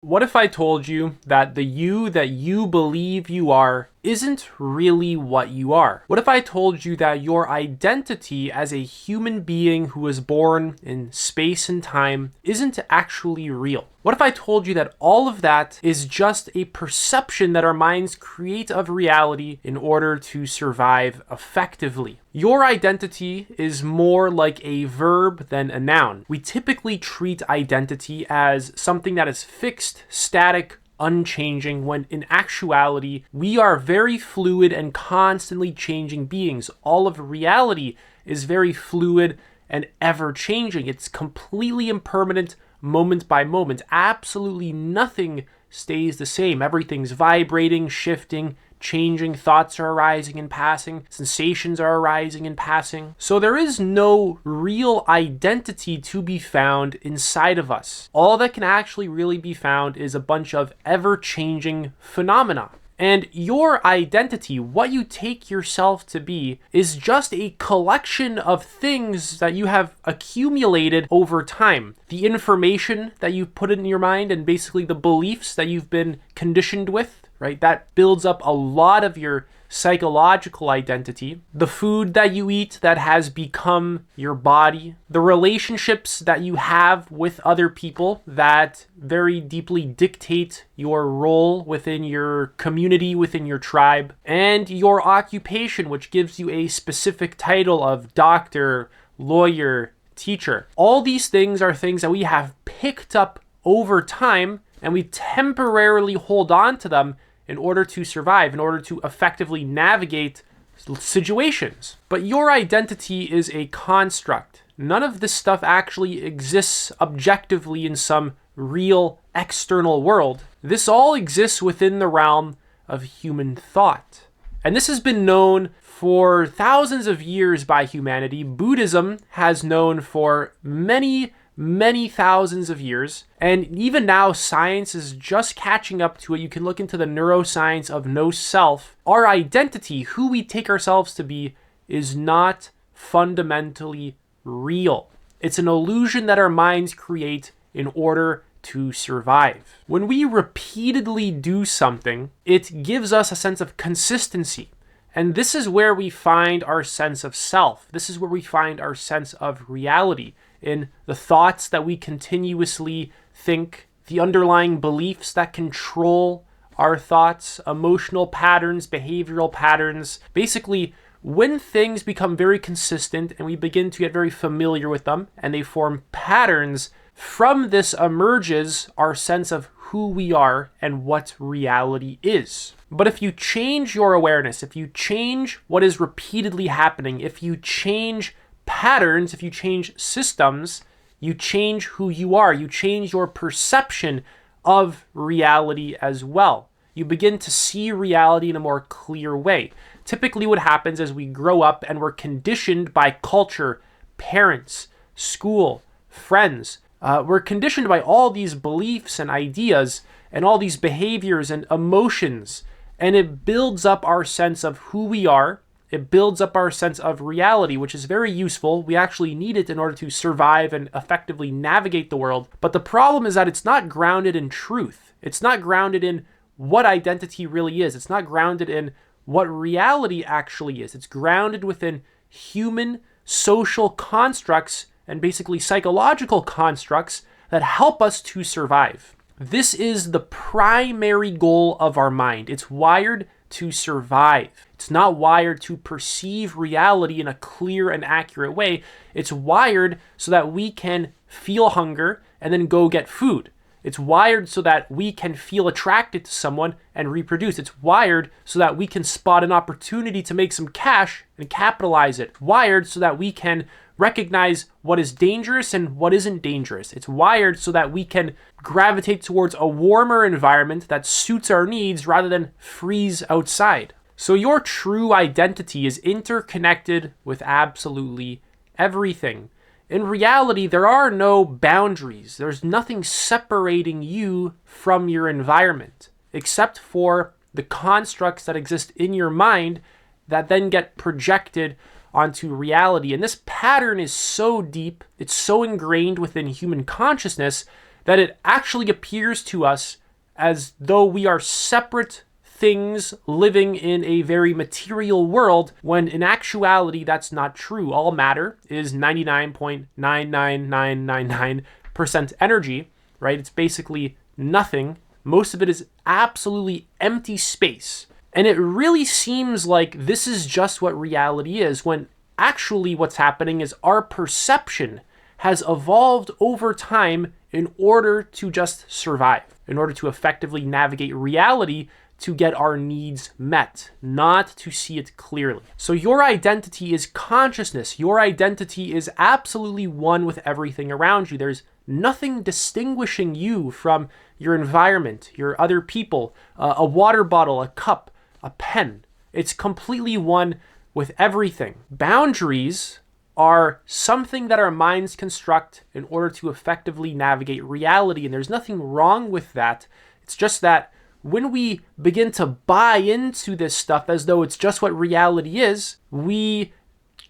What if I told you that the you that you believe you are isn't really what you are? What if I told you that your identity as a human being who was born in space and time isn't actually real? What if I told you that all of that is just a perception that our minds create of reality in order to survive effectively? Your identity is more like a verb than a noun. We typically treat identity as something that is fixed, static, unchanging, when in actuality, we are very fluid and constantly changing beings. All of reality is very fluid and ever changing. It's completely impermanent, moment by moment. Absolutely nothing stays the same. Everything's vibrating, shifting, changing. Thoughts are arising and passing. Sensations are arising and passing. So there is no real identity to be found inside of us. All that can actually really be found is a bunch of ever-changing phenomena. And your identity, what you take yourself to be, is just a collection of things that you have accumulated over time. The information that you put in your mind and basically the beliefs that you've been conditioned with, right? That builds up a lot of your psychological identity. The food that you eat that has become your body. The relationships that you have with other people that very deeply dictate your role within your community, within your tribe. And your occupation, which gives you a specific title of doctor, lawyer, teacher. All these things are things that we have picked up over time, and we temporarily hold on to them in order to survive, in order to effectively navigate situations. But your identity is a construct. None of this stuff actually exists objectively in some real external world. This all exists within the realm of human thought. And this has been known for thousands of years by humanity. Buddhism has known for many thousands of years. And even now, science is just catching up to it. You can look into the neuroscience of no self. Our identity, who we take ourselves to be, is not fundamentally real. It's an illusion that our minds create in order to survive. When we repeatedly do something, it gives us a sense of consistency. And this is where we find our sense of self. This is where we find our sense of reality, in the thoughts that we continuously think, the underlying beliefs that control our thoughts, emotional patterns, behavioral patterns. Basically, when things become very consistent and we begin to get very familiar with them and they form patterns, from this emerges our sense of who we are and what reality is. But if you change your awareness, if you change what is repeatedly happening, if you change patterns, if you change systems, you change who you are. You change your perception of reality as well. You begin to see reality in a more clear way. Typically what happens as we grow up and we're conditioned by culture, parents, school, friends, we're conditioned by all these beliefs and ideas and all these behaviors and emotions, and it builds up our sense of who we are. It builds up our sense of reality, which is very useful. We actually need it in order to survive and effectively navigate the world. But the problem is that it's not grounded in truth. It's not grounded in what identity really is. It's not grounded in what reality actually is. It's grounded within human social constructs and basically psychological constructs that help us to survive. This is the primary goal of our mind. It's wired to survive. It's not wired to perceive reality in a clear and accurate way. It's wired so that we can feel hunger and then go get food. It's wired so that we can feel attracted to someone and reproduce. It's wired so that we can spot an opportunity to make some cash and capitalize it. Wired so that we can recognize what is dangerous and what isn't dangerous. It's wired so that we can gravitate towards a warmer environment that suits our needs rather than freeze outside. So your true identity is interconnected with absolutely everything. In reality, there are no boundaries. There's nothing separating you from your environment, except for the constructs that exist in your mind that then get projected onto reality. And this pattern is so deep, it's so ingrained within human consciousness that it actually appears to us as though we are separate things living in a very material world, when in actuality that's not true. All matter is 99.99999% energy, right? It's basically nothing. Most of it is absolutely empty space. And it really seems like this is just what reality is, when actually what's happening is our perception has evolved over time in order to just survive, in order to effectively navigate reality, to get our needs met, not to see it clearly. So your identity is consciousness. Your identity is absolutely one with everything around you. There's nothing distinguishing you from your environment, your other people, a water bottle, a cup, a pen. It's completely one with everything. Boundaries are something that our minds construct in order to effectively navigate reality, and there's nothing wrong with that. It's just that when we begin to buy into this stuff as though it's just what reality is, we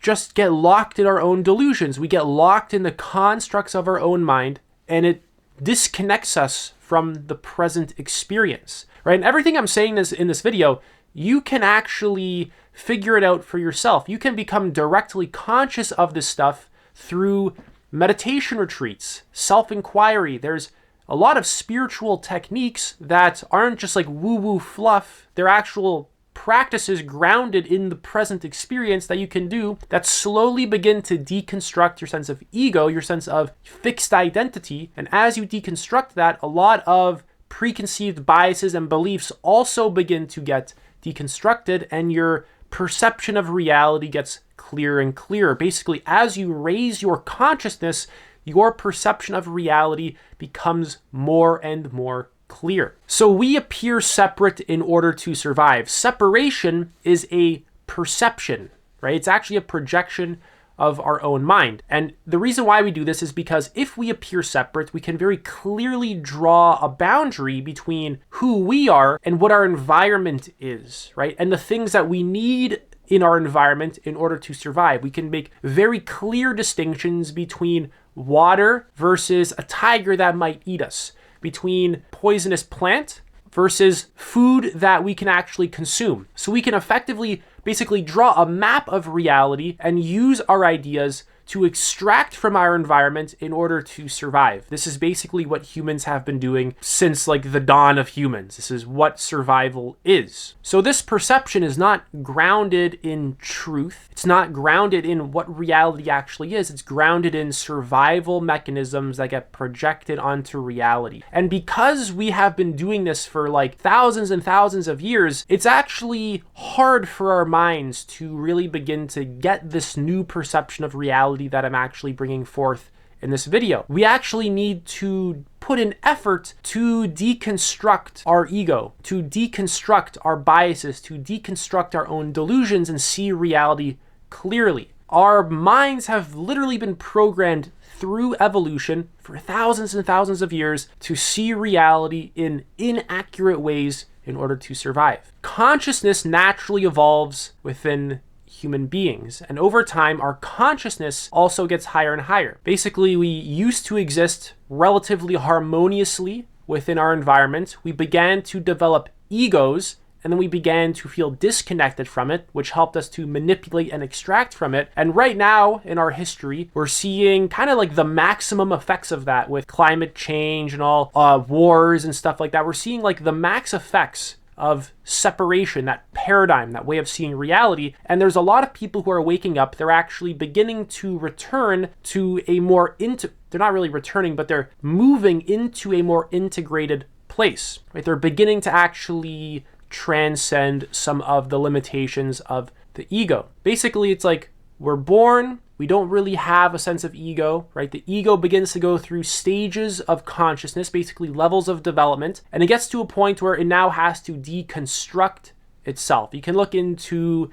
just get locked in our own delusions. We get locked in the constructs of our own mind, and it disconnects us from the present experience, right? And everything I'm saying in this video, you can actually figure it out for yourself. You can become directly conscious of this stuff through meditation retreats, self-inquiry. There's a lot of spiritual techniques that aren't just like woo-woo fluff. They're actual practices grounded in the present experience that you can do that slowly begin to deconstruct your sense of ego, your sense of fixed identity. And as you deconstruct that, a lot of preconceived biases and beliefs also begin to get deconstructed, and your perception of reality gets clearer and clearer. Basically, as you raise your consciousness, your perception of reality becomes more and more clear. So we appear separate in order to survive. Separation is a perception, right? It's actually a projection of our own mind. And the reason why we do this is because if we appear separate, we can very clearly draw a boundary between who we are and what our environment is, right? And the things that we need in our environment in order to survive. We can make very clear distinctions between water versus a tiger that might eat us, between poisonous plant versus food that we can actually consume. So we can effectively basically draw a map of reality and use our ideas to extract from our environment in order to survive. This is basically what humans have been doing since like the dawn of humans. This is what survival is. So this perception is not grounded in truth. It's not grounded in what reality actually is. It's grounded in survival mechanisms that get projected onto reality. And because we have been doing this for like thousands and thousands of years, it's actually hard for our minds to really begin to get this new perception of reality that I'm actually bringing forth in this video. We actually need to put an effort to deconstruct our ego, to deconstruct our biases, to deconstruct our own delusions and see reality clearly. Our minds have literally been programmed through evolution for thousands and thousands of years to see reality in inaccurate ways in order to survive. Consciousness naturally evolves within human beings, and over time our consciousness also gets higher and higher. Basically, we used to exist relatively harmoniously within our environment. We began to develop egos, and then we began to feel disconnected from it, which helped us to manipulate and extract from it. And right now in our history, we're seeing kind of like the maximum effects of that with climate change and all wars and stuff like that. We're seeing like the max effects of separation, that paradigm, that way of seeing reality. And there's a lot of people who are waking up. They're actually beginning to return to a more they're not really returning, but they're moving into a more integrated place, right? They're beginning to actually transcend some of the limitations of the ego. Basically, it's like we're born, we don't really have a sense of ego, right? The ego begins to go through stages of consciousness, basically levels of development, and it gets to a point where it now has to deconstruct itself. You can look into,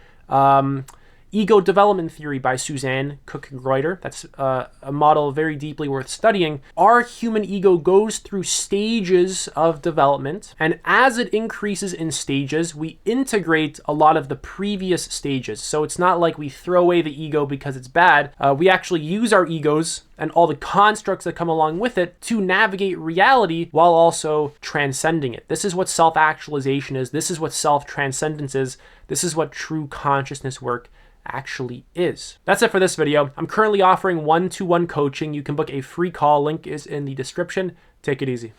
ego development theory by Suzanne Cook-Greuter. That's a model very deeply worth studying. Our human ego goes through stages of development, and as it increases in stages, we integrate a lot of the previous stages. So it's not like we throw away the ego because it's bad. We actually use our egos and all the constructs that come along with it to navigate reality while also transcending it. This is what self-actualization is. This is what self-transcendence is. This is what true consciousness work actually is. That's it for this video. I'm currently offering one-to-one coaching. You can book a free call. Link is in the description. Take it easy.